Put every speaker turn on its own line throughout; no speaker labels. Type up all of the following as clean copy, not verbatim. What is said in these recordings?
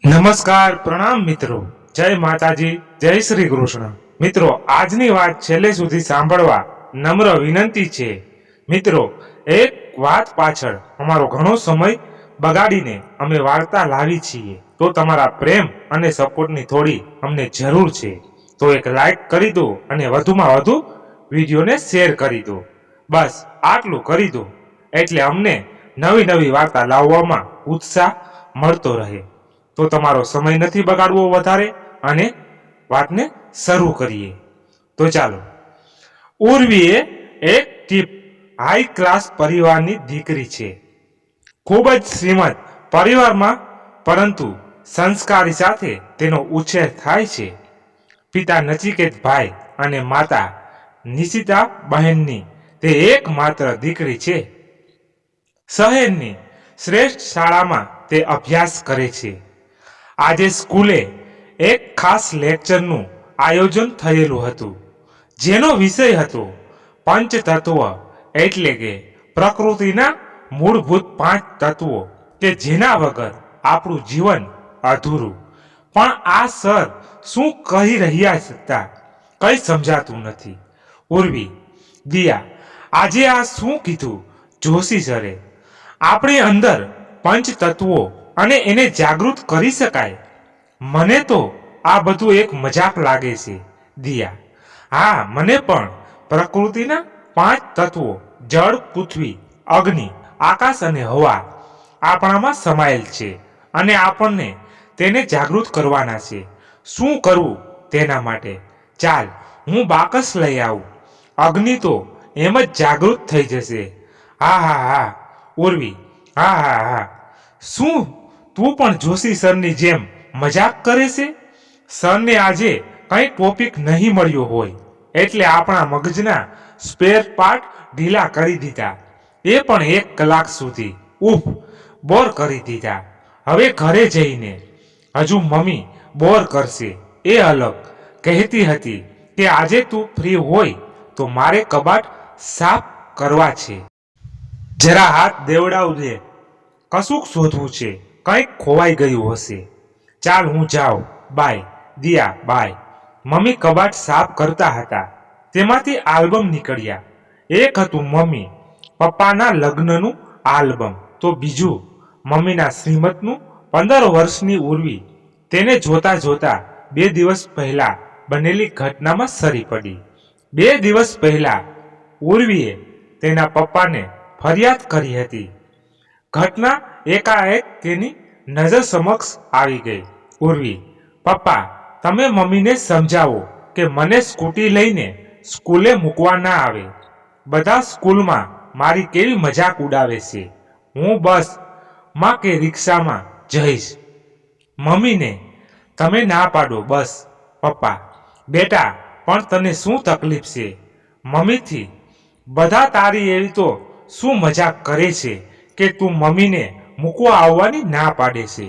નમસ્કાર, પ્રણામ મિત્રો. જય માતાજી, જય શ્રી કૃષ્ણ. મિત્રો, આજની વાત છેલ્લે સુધી સાંભળવા નમ્ર વિનંતી છે. મિત્રો, એક વાત પાછળ અમારો ઘણો સમય બગાડીને અમે વાર્તા લાવી છીએ, તો તમારા પ્રેમ અને સપોર્ટની થોડી અમને જરૂર છે. તો એક લાઈક કરી દો અને વધુમાં વધુ વિડીયોને શેર કરી દો. બસ આટલું કરી દો એટલે અમને નવી નવી વાર્તા લાવવામાં ઉત્સાહ મળતો રહે. તો તમારો સમય નથી બગાડવો વધારે અને વાતને શરૂ કરીએ. તો ચાલો. ઉર્વીએ એક ટીપ હાઈ ક્લાસ પરિવારની દીકરી છે. ખૂબ જ શ્રીમંત પરિવારમાં, પરંતુ સંસ્કારી સાથે તેનો ઉછેર થાય છે. પિતા નચિકેતભાઈ અને માતા નિશિતા બહેનની તે એકમાત્ર દીકરી છે. શહેરની શ્રેષ્ઠ શાળામાં તે અભ્યાસ કરે છે. આજે સ્કૂલે એક ખાસ લેક્ચરનું આયોજન થયેલું હતું, જેનો વિષય હતો પંચતત્વ, એટલે કે પ્રકૃતિના મૂળભૂત 5 તત્વો કે જેના વગર આપણું જીવન અધૂરું. પણ આ સર શું કહી રહ્યા હતા કંઈ સમજાતું નથી. ઉર્વી, દિયા, આજે આ શું કીધું જોશી સરે? આપણી અંદર પંચતત્વો અને એને જાગૃત કરી શકાય. મને તો આ બધું એક મજાક લાગે છે. દિયા, હા, મને પણ. પ્રકૃતિના 5 તત્વો જળ, પૃથ્વી, અગ્નિ, આકાશ અને હવા આપણામાં સમાયેલ છે અને આપણને તેને જાગૃત કરવાના છે. શું કરવું તેના માટે? ચાલ, હું બાકસ લઈ આવું. અગ્નિ તો એમ જ જાગૃત થઈ જશે. હા હા હા. ઉર્વી, હા હા હા. શું તું પણ જોશી સરની જેમ મજાક કરે છે? સરને આજે કંઈ ટોપિક નહીં મળ્યો હોય એટલે આપણા મગજના સ્પેર પાર્ટ ઢીલા કરી દીધા. એ પણ 1 કલાક સુધી. ઉફ, બોર કરી દીધા. હવે ઘરે જઈને હજુ મમ્મી બોર કરશે એ અલગ. કહેતી હતી કે આજે તું ફ્રી હોય તો મારે કબાટ સાફ કરવા છે. જરા હાથ દેવડાવજે. કશુંક શોધવું છે. કંઈક ખોવાઈ ગયું હશે. ચાલ, હું જાઉં. બાય. Dia, by. મમ્મી કબાટ સાફ કરતા હતા. તેમાંથી આલ્બમ નીકળ્યા. એક હતું મમ્મી પપ્પાના લગ્નનું આલ્બમ, તો બીજું મમ્મીના શ્રીમતનું. 15 વર્ષની ઉર્વી તેને જોતા જોતા 2 દિવસ પહેલા બનેલી ઘટનામાં સરી પડી. 2 દિવસ પહેલા ઉર્વીએ તેના પપ્પાને ફરિયાદ કરી હતી. ઘટના એકાએક તેની નજર સમક્ષ આવી ગઈ. ઉર્વી, પપ્પા, તમે મમ્મીને સમજાવો કે મને સ્કૂટી લઈને સ્કૂલે મૂકવા ના આવે. બધા સ્કૂલમાં મારી કેવી મજાક ઉડાવે છે. હું બસમાં કે રિક્ષામાં જઈશ. મમ્મીને તમે ના પાડો બસ. પપ્પા, બેટા, પણ તને શું તકલીફ છે? મમ્મીથી બધા તારી એવી તો શું મજાક કરે છે કે તું મમ્મીને મૂકવા આવવાની ના પાડે છે.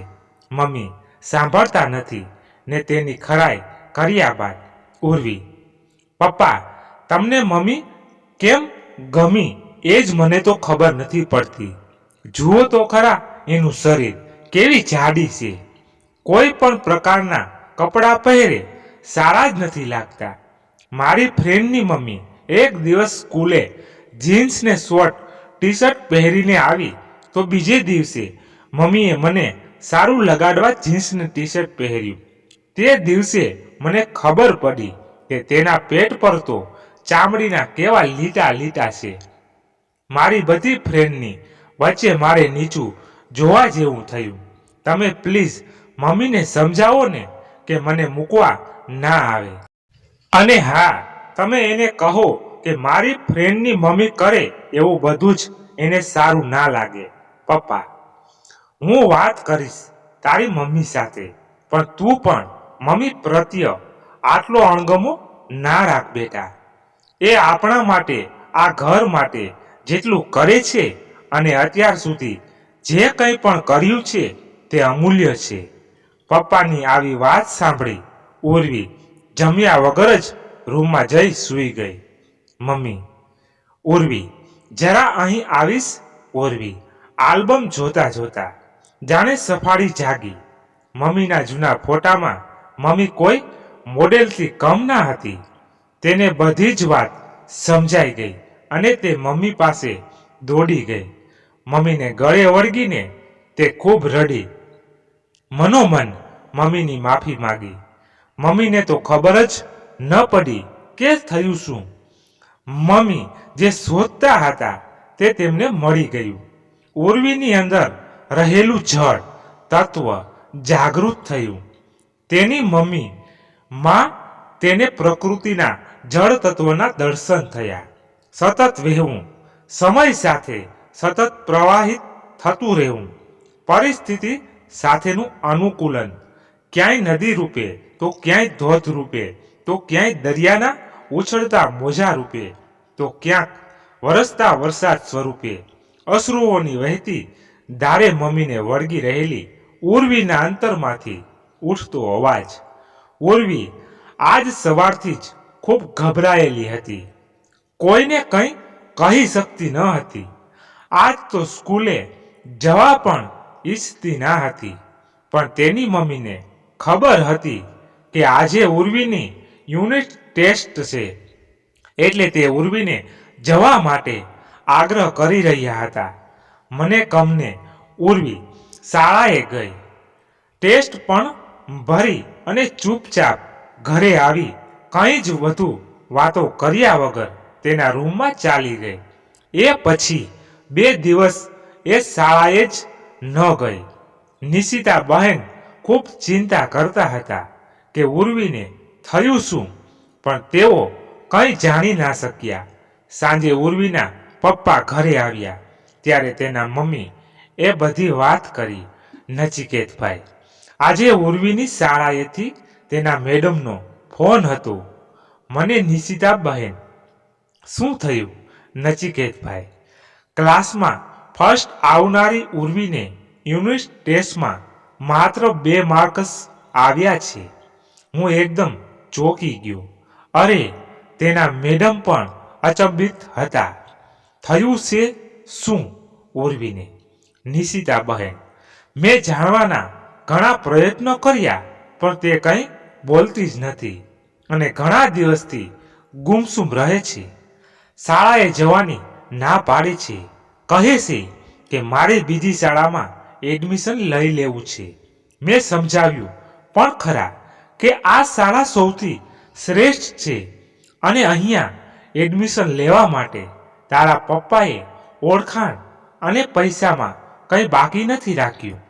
મમ્મી સાંભળતા નથી ને તેની ખરાઈ કર્યા બાદ. ઉર્વી, પપ્પા, તમને મમ્મી કેમ ગમી એ જ મને તો ખબર નથી પડતી. જુઓ તો ખરા એનું શરીર કેવી જાડી છે. કોઈ પણ પ્રકારના કપડાં પહેરે સારા જ નથી લાગતા. મારી ફ્રેન્ડની મમ્મી એક દિવસ સ્કૂલે જીન્સ ને શોર્ટ ટી શર્ટ પહેરીને આવી તો બીજે દિવસે મમ્મીએ મને સારું લગાડવા જીન્સ ને ટી શર્ટ પહેર્યું. તે દિવસે મને ખબર પડી કે તેના પેટ પર તો ચામડીના કેવા લીટા લીટા છે. મારી બધી ફ્રેન્ડની વચ્ચે મારે નીચું જોવા જેવું થયું. તમે પ્લીઝ મમ્મીને સમજાવો ને કે મને મૂકવા ના આવે. અને હા, તમે એને કહો કે મારી ફ્રેન્ડની મમ્મી કરે એવું બધું જ એને સારું ના લાગે. પપ્પા, હું વાત કરીશ તારી મમ્મી સાથે, પણ તું પણ મમ્મી પ્રત્યે આટલો અણગમો ના રાખ બેટા. એ આપણા માટે, આ ઘર માટે જેટલું કરે છે અને અત્યાર સુધી જે કંઈ પણ કર્યું છે તે અમૂલ્ય છે. પપ્પાની આવી વાત સાંભળી ઉર્વી જમ્યા વગર જ રૂમમાં જઈ સૂઈ ગઈ. મમ્મી. ઉર્વી, જરા અહીં આવીશ? ઉર્વી આલ્બમ જોતા જોતા જાણે સફાળી જાગી. મમ્મીના જૂના ફોટામાં મમ્મી કોઈ મોડેલથી કમ ના હતી. તેને બધી જ વાત સમજાઈ ગઈ અને તે મમ્મી પાસે દોડી ગઈ. મમ્મીને ગળે વળગીને તે ખૂબ રડી. મનોમન મમ્મીની માફી માંગી. મમ્મીને તો ખબર જ ન પડી કે થયું શું. મમ્મી જે શોધતા હતા તે તેમને મળી ગયું. ઉર્વીની અંદર રહેલું જળ તત્વ જાગૃત થયું. તેની મમ્મી માં તેને પ્રકૃતિના જળ તત્વના દર્શન થયા. સતત વહેવું, સમય સાથે સતત પ્રવાહિત થતું રહેવું, પરિસ્થિતિ સાથેનું અનુકૂલન, ક્યાંય નદી રૂપે તો ક્યાંય ધોધ રૂપે તો ક્યાંય દરિયાના ઉછળતા મોજા રૂપે તો ક્યાંક વરસતા વરસાદ સ્વરૂપે અશ્રુઓની વહેતી ધારે મમ્મીને વળગી રહેલી ઉર્વીના અંતરમાંથી ઉઠતો અવાજ. ઉર્વી આજ સવારથી જ ખૂબ ગભરાયેલી હતી. કોઈને કંઈ કહી શકતી ન હતી. આજ તો સ્કૂલે જવા પણ ઈચ્છતી ના હતી. પણ તેની મમ્મીને ખબર હતી કે આજે ઉર્વીની યુનિટ ટેસ્ટ છે, એટલે તે ઉર્વીને જવા માટે આગ્રહ કરી રહ્યા હતા. મને કમને ઉર્વી શાળાએ ગઈ. ટેસ્ટ પણ ભરી અને ચૂપચાપ ઘરે આવી કંઈ જ વધુ વાતો કર્યા વગર તેના રૂમમાં ચાલી ગઈ. એ પછી 2 દિવસ એ શાળાએ જ ન ગઈ. નિશિતા બહેન ખૂબ ચિંતા કરતા હતા કે ઉર્વીને થયું શું, પણ તેઓ કંઈ જાણી ના શક્યા. સાંજે ઉર્વીના પપ્પા ઘરે આવ્યા ત્યારે તેના મમ્મી એ બધી વાત કરી. નચિકેતભાઈ, આજે ઉર્વીની શાળાએથી તેના મેડમનો ફોન હતો. મને નિશિતા બહેન, શું થયું? નચિકેતભાઈ, ક્લાસમાં ફર્સ્ટ આવનારી ઉર્વીને યુનિટ ટેસ્ટમાં માત્ર 2 માર્ક્સ આવ્યા છે. હું એકદમ ચોંકી ગયો. અરે, તેના મેડમ પણ અચંબિત હતા. થયું છે શું ઉર્વીને? નિશિતા બહેન, મેં જાણવાના ઘણા પ્રયત્નો કર્યા પણ તે કંઈ બોલતી જ નથી અને ઘણા દિવસથી ગુમસુમ રહે છે. શાળાએ જવાની ના પાડે છે. કહે છે કે મારે બીજી શાળામાં એડમિશન લઈ લેવું છે. મેં સમજાવ્યું પણ ખરા કે આ શાળા સૌથી શ્રેષ્ઠ છે અને અહીંયા એડમિશન લેવા માટે તારા પપ્પાએ ઓળખાણ અને પૈસામાં કંઈ બાકી નથી રાખ્યું.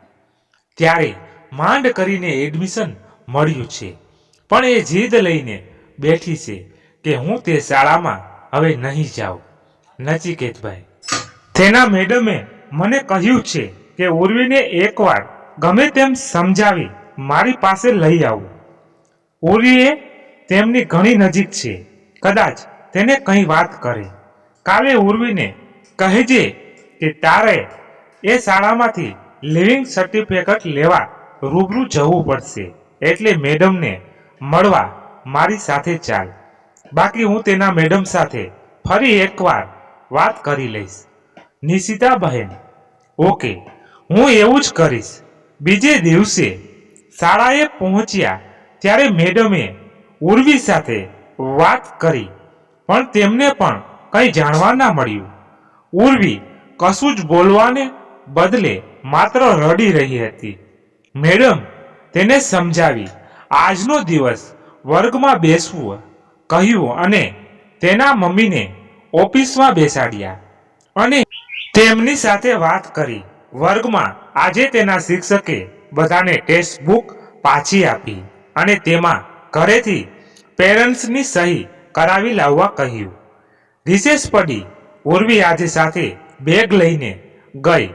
ત્યારે માંડ કરીને એડમિશન મળ્યું છે. પણ એ જીદ લઈને બેઠી છે કે હું તે શાળામાં હવે નહીં જાઉં. નચિકેતભાઈ, તેના મેડમે મને કહ્યું છે કે ઉર્વીને એકવાર ગમે તેમ સમજાવી મારી પાસે લઈ આવું. ઉર્વી એ તેમની ઘણી નજીક છે. કદાચ તેને કંઈ વાત કરે. કાલે ઉર્વીને કહેજે કે તારે એ શાળામાંથી લિવિંગ સર્ટિફિકેટ લેવા રૂબરૂ જવું પડશે. એટલે મેડમને મળવા મારી સાથે ચાલ. બાકી હું તેના મેડમ સાથે ફરી એકવાર વાત કરી લઈશ. નિશિતા બહેન, ઓકે, હું એવું જ કરીશ. બીજે દિવસે શાળાએ પહોંચ્યા ત્યારે મેડમે ઉર્વી સાથે વાત કરી પણ તેમને પણ કંઈ જાણવા ના મળ્યું. ઉર્વી કશું જ બોલવાને બદલે માત્ર રડી રહી હતી. મેડમ તેને સમજાવી આજનો દિવસ વર્ગમાં બેસવું કહ્યું અને તેના મમ્મીને ઓફિસમાં બેસાડ્યા અને તેમની સાથે વાત કરી. વર્ગમાં આજે તેના શિક્ષકે બધાને ટેક્સ્ટ બુક પાછી આપી અને તેમાં ઘરેથી પેરેન્ટ્સની સહી કરાવી લાવવા કહ્યું. રિસેસ પડી. ઉર્વી આજે સાથે બેગ લઈને ગઈ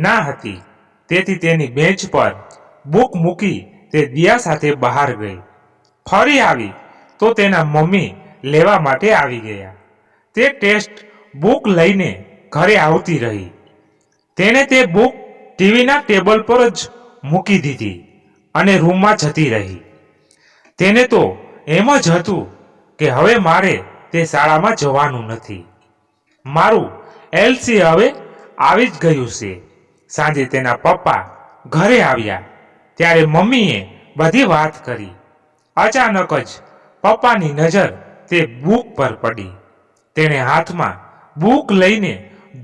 ના હતી, તેથી તેની બેન્ચ પર બુક મૂકી તે દિયા સાથે બહાર ગઈ. ફરી આવી તો તેના મમ્મી લેવા માટે આવી ગયા. તે ટેક્સ્ટ બુક લઈને ઘરે આવતી રહી. તેને તે બુક ટીવીના ટેબલ પર જ મૂકી દીધી અને રૂમમાં જતી રહી. તેને તો એમ જ હતું કે હવે મારે તે શાળામાં જવાનું નથી. મારું એલસી હવે આવી જ ગયું છે. સાંજે તેના પપ્પા ઘરે આવ્યા ત્યારે મમ્મીએ બધી વાત કરી. અચાનક જ પપ્પાની નજર તે બુક પર પડી. તેણે હાથમાં બુક લઈને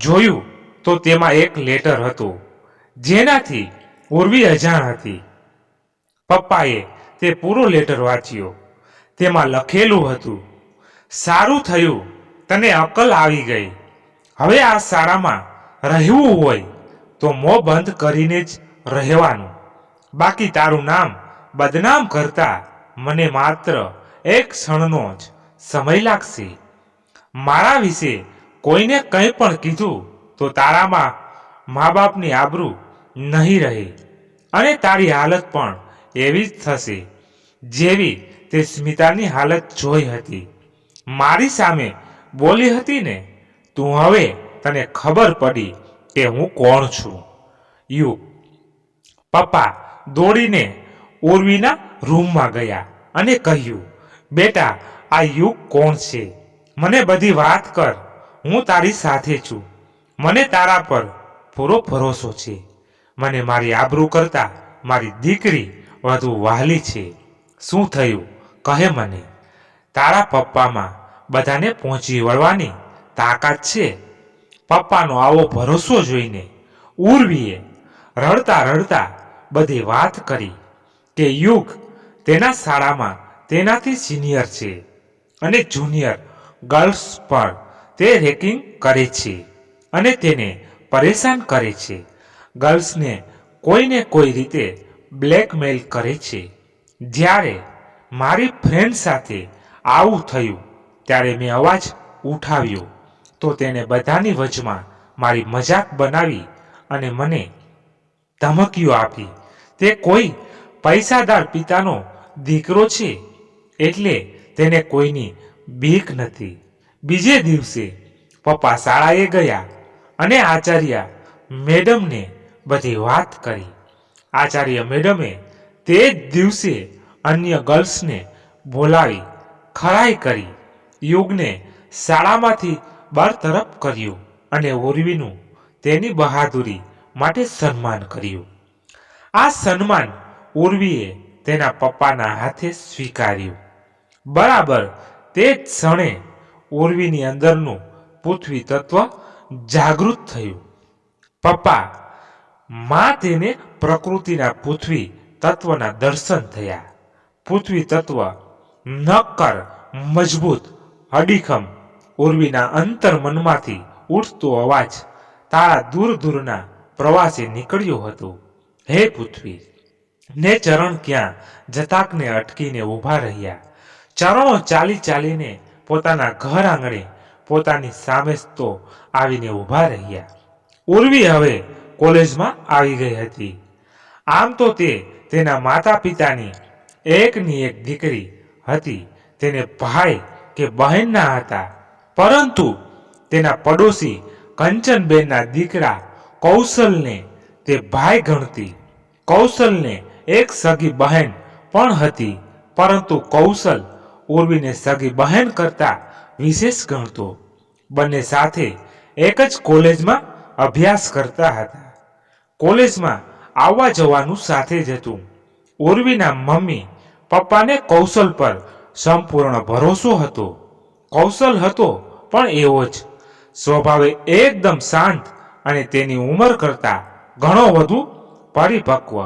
જોયું તો તેમાં એક લેટર હતો જેનાથી ઉર્વી અજાણ હતી. પપ્પાએ તે પૂરો લેટર વાંચ્યો. તેમાં લખેલું હતું, સારું થયું તને અકલ આવી ગઈ. હવે આ શાળામાં રહેવું હોય તો મોં બંધ કરીને જ રહેવાનું. બાકી તારું નામ બદનામ કરતા મને માત્ર એક ક્ષણનો જ સમય લાગશે. મારા વિશે કોઈને કંઈ પણ કીધું તો તારામાં મા બાપની આબરૂ નહીં રહે અને તારી હાલત પણ એવી જ થશે જેવી તે સ્મિતાની હાલત જોઈ હતી. મારી સામે બોલી હતી ને, તું હવે તને ખબર પડી કે હું કોણ છું. યુગ. પપ્પા દોડીને ઉર્વીના રૂમમાં ગયા અને કહ્યું, બેટા આ યુગ કોણ છે? મને બધી વાત કર. હું તારી સાથે છું. મને તારા પર પૂરો ભરોસો છે. મને મારી આબરૂ કરતા મારી દીકરી વધુ વહાલી છે. શું થયું કહે મને. તારા પપ્પામાં બધાને પહોંચી વળવાની તાકાત છે. પપ્પાનો આવો ભરોસો જોઈને ઉર્વીએ રડતા રડતા બધી વાત કરી કે યુગ તેના શાળામાં તેનાથી સિનિયર છે અને જુનિયર ગર્લ્સ પર તે રેકિંગ કરે છે અને તેને પરેશાન કરે છે. ગર્લ્સને કોઈને કોઈ રીતે બ્લેકમેલ કરે છે. જ્યારે મારી ફ્રેન્ડ સાથે આવું થયું ત્યારે મેં અવાજ ઉઠાવ્યો તો તેણે બધાની વચમાં મારી મજાક બનાવી અને મને ધમકીઓ આપી. તે કોઈ પૈસાદાર પિતાનો દીકરો છે એટલે તેને કોઈની બીક નથી. બીજે દિવસે પપ્પા શાળાએ ગયા અને આચાર્ય મેડમને બધી વાત કરી. આચાર્ય મેડમે તે જ દિવસે અન્ય ગર્લ્સને બોલાવી ખરાઈ કરી. યુગને શાળામાંથી બરતરફ કર્યું અને ઉર્વીનું તેની બહાદુરી માટે સન્માન કર્યું. આ સન્માન ઉર્વીએ તેના પપ્પાના હાથે સ્વીકાર્યું. બરાબર તે જ ક્ષણે ઉર્વીની અંદરનું પૃથ્વી તત્વ જાગૃત થયું. પપ્પા માં તેને પ્રકૃતિના પૃથ્વી તત્વના દર્શન થયા. પૃથ્વી તત્વ નક્કર મજબૂત અડીખમ. ઉર્વીના અંતર મનમાંથી ઉઠતો અવાજ તારા દૂર દૂરના પ્રવાસે નીકળ્યો હતો. હે પૃથ્વી ને ચરણ ક્યાં જતાકને અટકીને ઊભા રહ્યા. ચરણો ચાલી ચાલીને પોતાના ઘર આંગણે પોતાની સામે તો આવીને ઊભા રહ્યા. ઉર્વી હવે કોલેજમાં આવી ગઈ હતી. આમ તો તે તેના માતા પિતાની એકની એક દીકરી હતી. તેને ભાઈ કે બહેન ના હતા, પરંતુ તેના પડોશી કંચનબેનના દીકરા કૌશલને તે ભાઈ ગણતી. કૌશલને એક સગી બહેન પણ હતી, પરંતુ કૌશલ ઉર્વીને સગી બહેન કરતા વિશેષ ગણતો. બંને સાથે એક જ કોલેજમાં અભ્યાસ કરતા હતા. કોલેજમાં આવવા જવાનું સાથે જ હતું. ઉર્વીના મમ્મી પપ્પાને કૌશલ પર સંપૂર્ણ ભરોસો હતો. કૌશલ હતો પણ એવો જ સ્વભાવે એકદમ શાંત અને તેની ઉંમર કરતા ઘણો વધુ પરિપક્વ.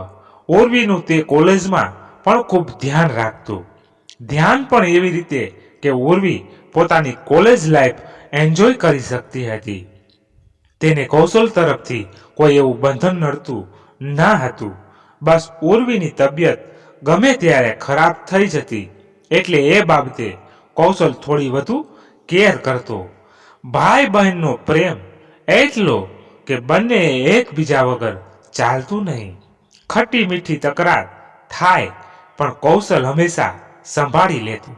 ઉર્વીનું તે કોલેજમાં પણ ખૂબ ધ્યાન રાખતું. ધ્યાન પણ એવી રીતે કે ઉર્વી પોતાની કોલેજ લાઈફ એન્જોય કરી શકતી હતી. તેને કૌશલ તરફથી કોઈ એવું બંધન નડતું ના હતું. બસ ઉર્વીની તબિયત ગમે ત્યારે ખરાબ થઈ જતી એટલે એ બાબતે કૌશલ થોડી વધુ કેર કરતો. ભાઈ બહેનનો પ્રેમ એટલો કે બંને એકબીજા વગર ચાલતું નહીં. ખટ્ટી મીઠી તકરાર થાય પણ કૌશલ હંમેશા સંભાળી લેતું.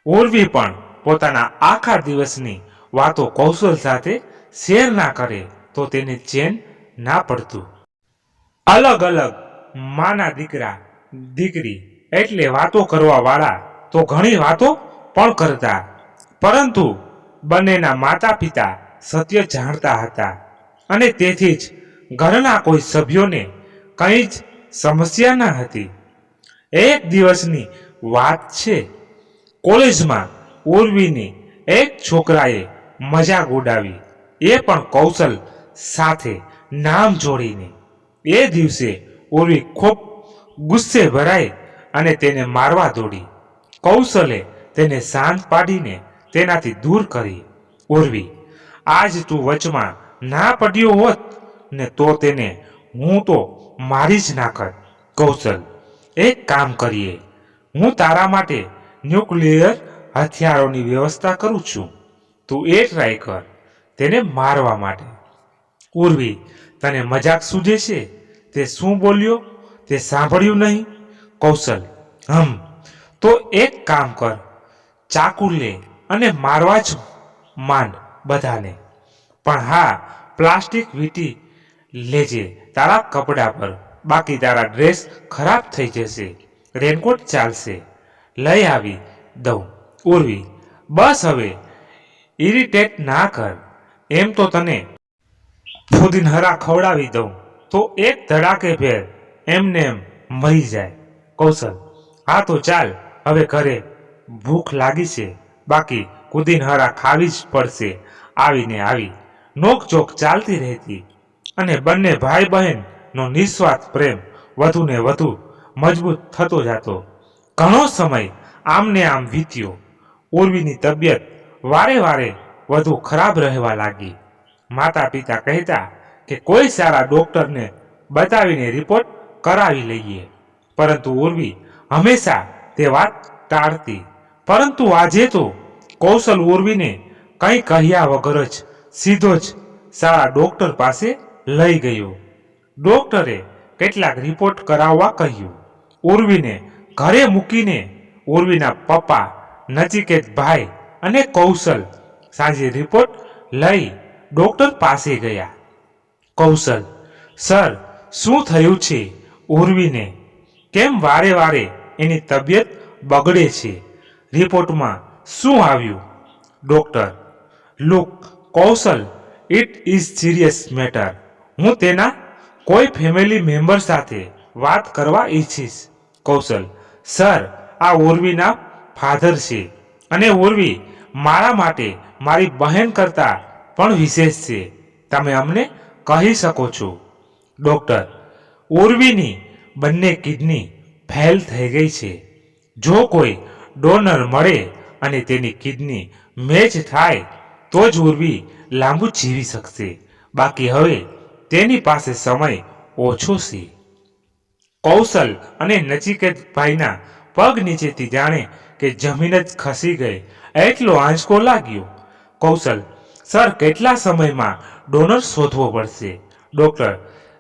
ઉર્વી પણ પોતાના આખા દિવસની વાતો કૌશલ સાથે શેર ના કરે તો તેને ચેન ના પડતું. અલગ અલગ માના દીકરા દીકરી એટલે વાતો કરવા વાળા તો ઘણી વાતો પણ કરતા, પરંતુ બંનેના માતા પિતા સત્ય જાણતા હતા અને તેથી જ ઘરના કોઈ સભ્યોને કંઈ જ સમસ્યા ન હતી. એક દિવસની વાત છે. કોલેજમાં ઉર્વીની એક છોકરાએ મજાક ઉડાવી, એ પણ કૌશલ સાથે નામ જોડીને. એ દિવસે ઉર્વી ખૂબ ગુસ્સે ભરાઈ અને તેને મારવા દોડી. કૌશલે તેને શાંત પાડીને તેનાથી દૂર કરી. ઉર્વી, આજ તું વચમાં ના પડ્યો હોત ને તો તેને હું તો મારી જ નાખત. કૌશલ, એક કામ કરીએ, હું તારા માટે ન્યુક્લિયર હથિયારોની વ્યવસ્થા કરું છું, તું એ ટ્રાય કર તેને મારવા માટે. ઉર્વી, તને મજાક સૂજે છે? તે શું બોલ્યો તે સાંભળ્યું નહીં? કૌશલ, તો એક કામ કર, ચાકુ લે અને મારવા જ માંડ બધાને. પણ હા, પ્લાસ્ટિક વીંટી લેજે તારા કપડા પર, બાકી તારા ડ્રેસ ખરાબ થઈ જશે. રેનકોટ ચાલશે, લઈ આવી દઉં. ઉર્વી, બસ હવે ઇરિટેટ ના કર, એમ તો તને ફુદીનહરા ખવડાવી દઉં તો એક ધડાકે ફેર એમને એમ મરી જાય. કૌશલ, હા તો ચાલ હવે ઘરે, ભૂખ લાગી છે, બાકી કુદીનહરા ખાવી જ પડશે. આવીને આવી નોકચોક ચાલતી રહેતી અને બંને ભાઈ બહેનનો નિસ્વાર્થ પ્રેમ વધુ ને વધુ મજબૂત થતો જતો. ઘણો સમય આમને આમ વીત્યો. ઉર્વીની તબિયત વારે વારે વધુ ખરાબ રહેવા લાગી. માતા પિતા કહેતા કે કોઈ સારા ડોક્ટરને બતાવીને રિપોર્ટ કરાવી લઈએ, પરંતુ ઉર્વી હંમેશા તે વાત ટાળતી. પરંતુ આજે તો કૌશલ ઉર્વીને કંઈ કહ્યા વગર જ સીધો જ સારા ડોક્ટર પાસે લઈ ગયો. ડોક્ટરે કેટલાક રિપોર્ટ કરાવવા કહ્યું. ઉર્વીને ઘરે મૂકીને ઉર્વીના પપ્પા નચિકેતભાઈ અને કૌશલ સાંજે રિપોર્ટ લઈ ડોક્ટર પાસે ગયા. કૌશલ, સર, શું થયું છે ઉર્વીને? કેમ વારે વારે એની તબિયત બગડે છે? રિપોર્ટમાં શું આવ્યું? Doctor, look Kaushal, it is serious matter. હું તેના કોઈ ફેમિલી મેમ્બર સાથે વાત કરવા ઈચ્છીશ. કૌશલ, સર, આ ઉર્વીના ફાધર છે અને ઉર્વી મારા માટે મારી બહેન કરતાં પણ વિશેષ છે. તમે અમને કહી શકો છો. ડોક્ટર, ઉર્વીની બંને કિડની ફેલ થઈ ગઈ છે. જો કોઈ ડોનર મળે અને તેની કિડની મેચ થાય તો જ ઉર્વી લાંબુ જીવી શકશે, બાકી હવે તેની પાસે સમય ઓછો છે. કૌશલ અને નચિકેતભાઈના પગ નીચેથી જાણે કે જમીન જ ખસી ગઈ એટલો આંચકો લાગ્યો. કૌશલ, સર, કેટલા સમયમાં ડોનર શોધવો પડશે? ડોક્ટર,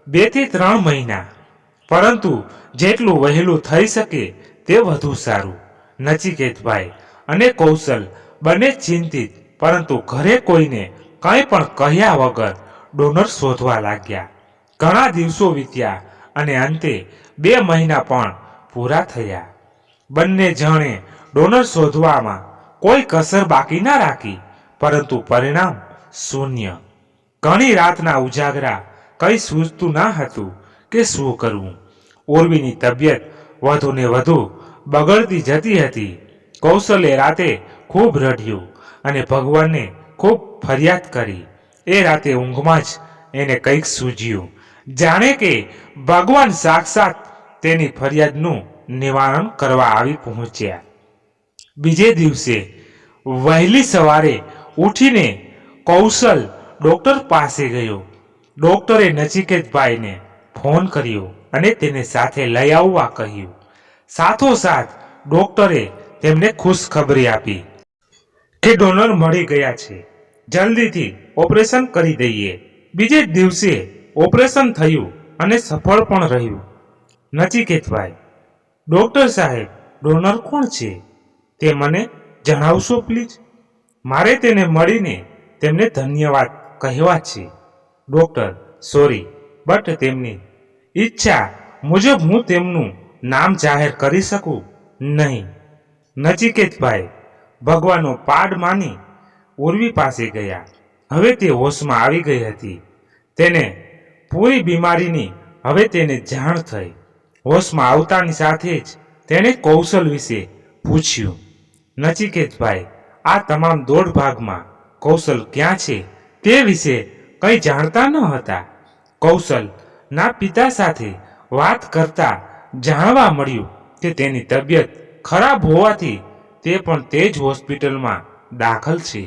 2 થી 3 મહિના, પરંતુ જેટલું વહેલું થઈ શકે તે વધુ સારું. નચિકેતભાઈ અને કૌશલ બંને ચિંતિત, પરંતુ ઘરે કોઈને કંઈ પણ કહ્યા વગર ડોનર શોધવા લાગ્યા. ઘણા દિવસો વીત્યા અને અંતે 2 મહિના પણ પૂરા થયા. બંને જણે ડોનર શોધવામાં કોઈ કસર બાકી ના રાખી, પરંતુ પરિણામ શૂન્ય. ઘણી રાતના ઉજાગરા, કંઈ સૂઝતું ના હતું કે શું કરવું. ઉર્વીની તબિયત વધુ ને વધુ બગડતી જતી હતી. કૌશલે રાતે ખૂબ રડ્યું અને ભગવાનને ખૂબ ફરિયાદ કરી. એ રાતે ઊંઘમાં જ એને કંઈક સૂઝ્યું, જાણે કે ભગવાન સાક્ષાત તેની ફરિયાદનું નિવારણ કરવા આવી પહોંચ્યા. બીજે દિવસે વહેલી સવારે ઉઠીને કૌશલ ડોક્ટર પાસે ગયો. ડોક્ટરે નચિકેતભાઈને ફોન કર્યો અને તેને સાથે લઈ આવવા કહ્યું. સાથોસાથ ડોક્ટરે તેમને ખુશખબરી આપી કે ડોનર મળી ગયા છે, જલ્દીથી ઓપરેશન કરી દઈએ. બીજે દિવસે ઓપરેશન થયું અને સફળ પણ રહ્યું. નચિકેતભાઈ, ડોક્ટર સાહેબ, ડોનર કોણ છે તે મને જણાવશો પ્લીઝ? મારે તેને મળીને તેમને ધન્યવાદ કહેવા છે. ડોક્ટર, સોરી, બટ તેમની ઈચ્છા મુજબ હું તેમનું નામ જાહેર કરી શકું નહીં. નચિકેતભાઈ ભગવાનનો પાડ માની ઉર્વી પાસે ગયા. હવે તે હોશમાં આવી ગઈ હતી. તેને પૂરી બીમારીની હવે તેને જાણ થઈ. હોશમાં આવતાની સાથે જ તેણે કૌશલ વિશે પૂછ્યું. નચિકેતભાઈ આ તમામ દોઢ ભાગમાં કૌશલ ક્યાં છે તે વિશે કંઈ જાણતા ન હતા. કૌશલના પિતા સાથે વાત કરતા જાણવા મળ્યું કે તેની તબિયત ખરાબ હોવાથી તે પણ તે જ હોસ્પિટલમાં દાખલ છે.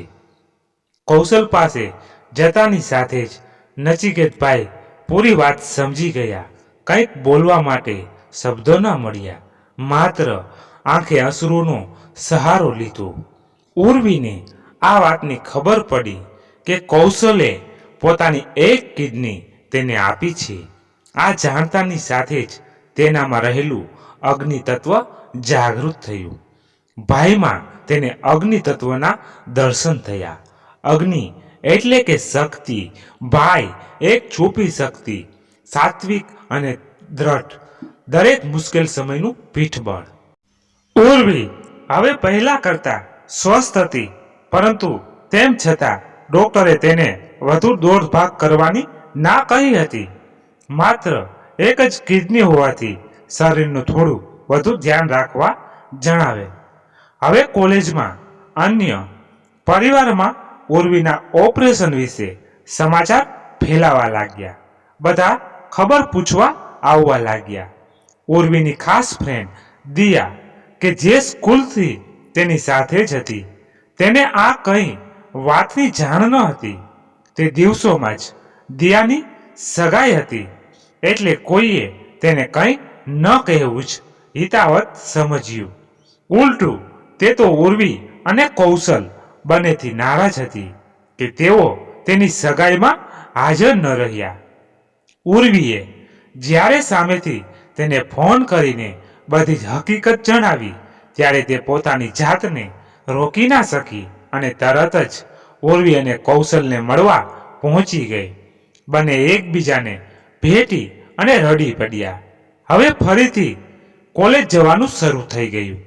કૌશલ પાસે જતાની સાથે જ નચિકેતભાઈ પૂરી વાત સમજી ગયા. કંઈક બોલવા માટે શબ્દો ન મળ્યા, માત્ર આંખે અશ્રુનો સહારો લીધો. ઉર્વીને આ વાતની ખબર પડી કે કૌશલે પોતાની એક કિડની તેને આપી છે. આ જાણતાની સાથે જ તેનામાં રહેલું અગ્નિ તત્વ જાગૃત થયું. ભાઈમાં તેને અગ્નિ તત્વના દર્શન થયા. અગ્નિ એટલે કે શક્તિ. ભાઈ એક છુપી શક્તિ, સાત્વિક અને દ્રઢ, દરેક મુશ્કેલ સમયનું પીઠબળ. ઉર્વી હવે પહેલા કરતા સ્વસ્થ હતી, પરંતુ તેમ છતાં ડોક્ટરે તેને વધુ દોઢ ભાગ કરવાની ના કહી હતી. માત્ર એક જ કિડની હોવાથી શરીરનું થોડું વધુ ધ્યાન રાખવા જણાવે. હવે કોલેજમાં અન્ય પરિવારમાં ઉર્વીના ઓપરેશન વિશે સમાચાર ફેલાવા લાગ્યા. બધા ખબર પૂછવા આવવા લાગ્યા. ઉર્વીની ખાસ ફ્રેન્ડ દિયા, કે જે સ્કૂલથી તેની સાથે જ હતી, તેને આ કંઈ વાતની જાણ ન હતી. તે દિવસોમાં જ દિયાની સગાઈ હતી, એટલે કોઈએ તેને કંઈ ન કહેવું જ હિતાવત સમજ્યું. ઉલટું તે તો ઉર્વી અને કૌશલ બંનેથી નારાજ હતી કે તેઓ તેની સગાઈમાં હાજર ન રહ્યા. ઉર્વીએ જ્યારે સામેથી તેને ફોન કરીને બધી જ હકીકત જણાવી, ત્યારે તે પોતાની જાતને રોકી ના શકી અને તરત જ ઉર્વી અને કૌશલને મળવા પહોંચી ગઈ. બંને એકબીજાને ભેટી અને રડી પડ્યા. હવે ફરીથી કોલેજ જવાનું શરૂ થઈ ગયું.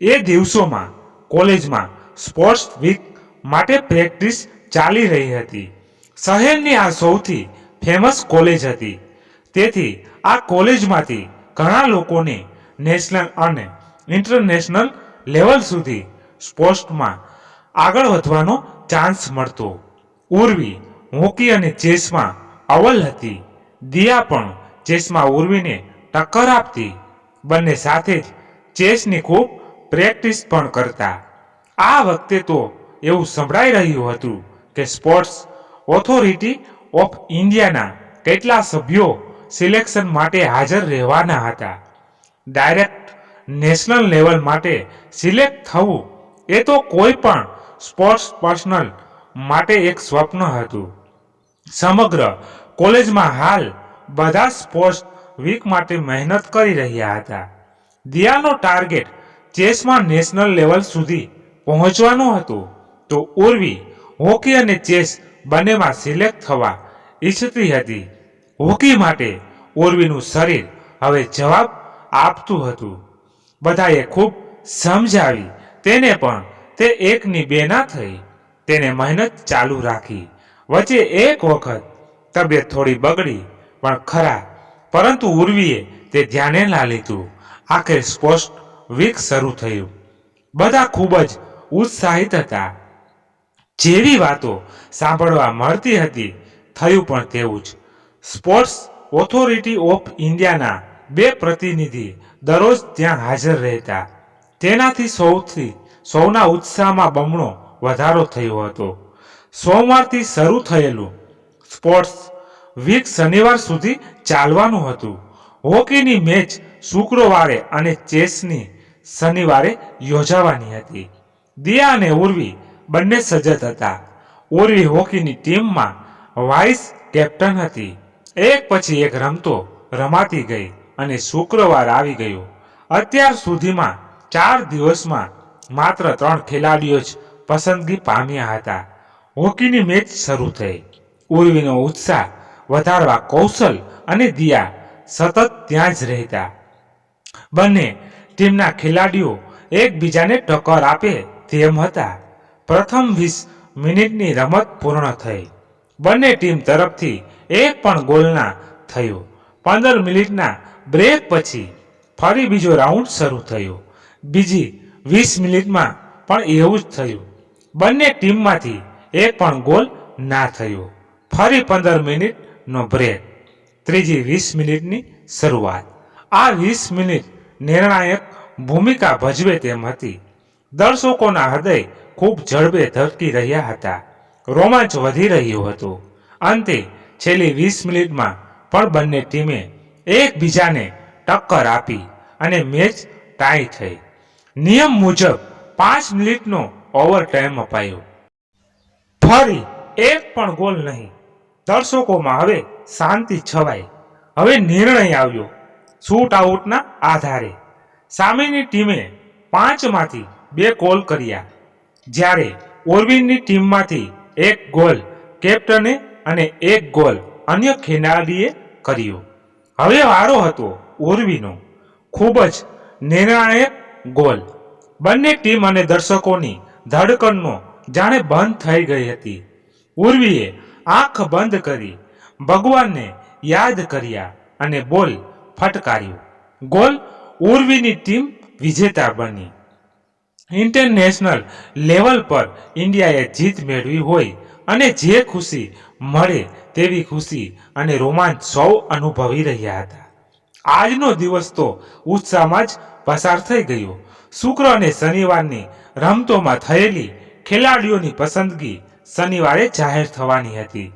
એ દિવસોમાં કોલેજમાં સ્પોર્ટ્સ વીક માટે પ્રેક્ટિસ ચાલી રહી હતી. શહેરની આ સૌથી ફેમસ કોલેજ હતી, તેથી આ કોલેજમાંથી ઘણા લોકોને નેશનલ અને ઇન્ટરનેશનલ લેવલ સુધી સ્પોર્ટ્સમાં આગળ વધવાનો ચાન્સ મળતો. ઉર્વી હોકી અને ચેસમાં અવ્વલ હતી. દિયા પણ ચેસમાં ઉર્વીને ટક્કર આપતી. બંને સાથે જ ચેસની ખૂબ પ્રેક્ટિસ પણ કરતા. આ વખતે તો એવું સંભળાઈ રહ્યું હતું કે સ્પોર્ટ્સ ઓથોરિટી ઓફ ઇન્ડિયાના કેટલા સભ્યો સિલેક્શન માટે હાજર રહેવાના હતા. ડાયરેક્ટ નેશનલ લેવલ માટે સિલેક્ટ થવું એ તો કોઈ પણ સ્પોર્ટ્સ પર્સનલ માટે એક સ્વપ્ન હતું. સમગ્ર કોલેજમાં હાલ બધા સ્પોર્ટ્સ વીક માટે મહેનત કરી રહ્યા હતા. દિયાનો ટાર્ગેટ ચેસમાં નેશનલ લેવલ સુધી પહોંચવાનો હતો, તો ઉર્વી હોકી અને ચેસ બંનેમાં સિલેક્ટ થવા ઈચ્છતી હતી. હોકી માટે ઉર્વીનું શરીર હવે જવાબ આપતું હતું. બધાએ ખૂબ સમજાવી તેને, પણ તે એકની બે ના થઈ. તેને મહેનત ચાલુ રાખી. વચ્ચે એક વખત તબિયત થોડી બગડી પણ ખરા, પરંતુ ઉર્વીએ તે ધ્યાને ના લીધું. આખરે સ્પોર્ટ્સ વીક શરૂ થયું. બધા ખૂબ જ ઉત્સાહિત હતા. જેવી વાતો સાંભળવા મળતી હતી, થયું પણ તેવું જ. સ્પોર્ટ્સ ઓથોરિટી ઓફ ઇન્ડિયાના 2 પ્રતિનિધિ દરરોજ ત્યાં હાજર રહેતા. તેનાથી સૌના ઉત્સાહમાં બમણો વધારો થયો હતો. સોમવારથી શરૂ થયેલું સ્પોર્ટ્સ વીક શનિવાર સુધી ચાલવાનું હતું. હોકીની મેચ શુક્રવારે અને ચેસની શનિવારે યોજાવાની હતી. દિયા અને ઉર્વી બંને સજ્જ હતા. ઉર્વી હોકીની ટીમમાં વાઇસ કેપ્ટન હતી. એક પછી એક રમતો રમાતી ગઈ અને શુક્રવાર આવી ગયો. અત્યાર સુધીમાં 4 દિવસમાં માત્ર 3 ખેલાડીઓ જ પસંદગી પામ્યા હતા. હોકીની મેચ શરૂ થઈ. ઉર્વીનો ઉત્સાહ વધારવા કૌશલ અને દિયા સતત ત્યાં જ રહેતા. બંને ટીમના ખેલાડીઓ એકબીજાને ટક્કર આપે તેમ હતા. પ્રથમ 20 મિનિટની રમત પૂર્ણ થઈ. બંને ટીમ તરફથી એક પણ ગોલ ના થયો. 15 મિનિટના બ્રેક પછી ફરી બીજો રાઉન્ડ શરૂ થયો. બીજી 20 મિનિટમાં પણ એવું જ થયું. બંને ટીમમાંથી એક પણ ગોલ ના થયો. ફરી 15 મિનિટનો બ્રેક. ત્રીજી 20 મિનિટની શરૂઆત. આ 20 મિનિટ નિર્ણાયક ભૂમિકા ભજવે તેમ હતી. દર્શકોના હૃદય ખૂબ ઝડપે ધડકી રહ્યા હતા. રોમાંચ વધી રહ્યો હતો. અંતે છેલ્લી 20 મિનિટમાં પણ બંને ટીમે એકબીજાને ટક્કર આપી અને મેચ ટાઈ થઈ. નિયમ મુજબ 5 મિનિટનો ઓવરટાઈમ અપાયો. ફરી એક પણ ગોલ નહીં. દર્શકોમાં હવે શાંતિ છવાઈ. હવે નિર્ણય આવ્યો શૂટ આઉટના આધારે. સામેની ટીમે 5 માંથી 2 ગોલ કર્યા, જ્યારે ઓરવિનની ટીમમાંથી 1 ગોલ કેપ્ટને અને 1 ગોલ અન્ય ખેલાડીએ કર્યો. હવે વારો હતો ઓરવીનો. ખૂબ જ નિર્ણાયક ગોલ. બંને ટીમ અને દર્શકોની ધડકણનો જાણે બંધ થઈ ગઈ હતી. ઉર્વીએ આંખ બંધ કરી ભગવાનને યાદ કર્યા અને બોલ ફટકાર્યો. ગોલ. ઉર્વીની ટીમ વિજેતા બની. ઇન્ટરનેશનલ લેવલ પર ઇન્ડિયાએ જીત મેળવી હોય અને જે ખુશી મળે તેવી ખુશી અને રોમાંચ સૌ અનુભવી રહ્યા હતા. આજનો દિવસ તો ઉત્સાહમાં જ પસાર થઈ ગયો. શુક્ર અને શનિવારની રમતોમાં થયેલી ખેલાડીઓની પસંદગી શનિવારે જાહેર થવાની હતી.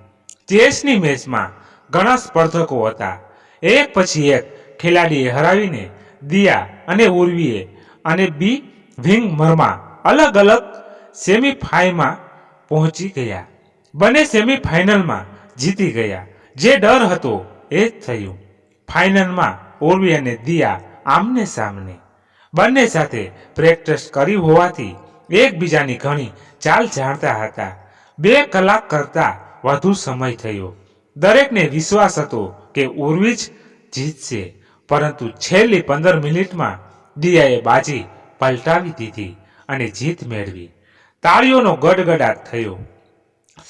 ચેસની મેચમાં ઘણા સ્પર્ધકો હતા. એક પછી એક ખેલાડીએ હરાવીને દિયા અને ઉર્વીએ અને બી વિંગ મરમાં અલગ અલગ સેમીફાઈનલમાં પહોંચી ગયા. બંને સેમીફાઇનલમાં જીતી ગયા. જે ડર હતો એ જ થયું. ફાઇનલમાં ઉર્વી અને દિયા આમને સામને. બંને સાથે પ્રેક્ટિસ કરી હોવાથી એકબીજાની ઘણી ચાલ જાણતા હતા. 2 કલાક કરતાં વધુ સમય થયો. દરેકને વિશ્વાસ હતો કે ઉર્વી જ જીતશે, પરંતુ છેલ્લી 15 મિનિટમાં દિયાએ બાજી પલટાવી દીધી અને જીત મેળવી. તાળીઓનો ગડગડાટ થયો.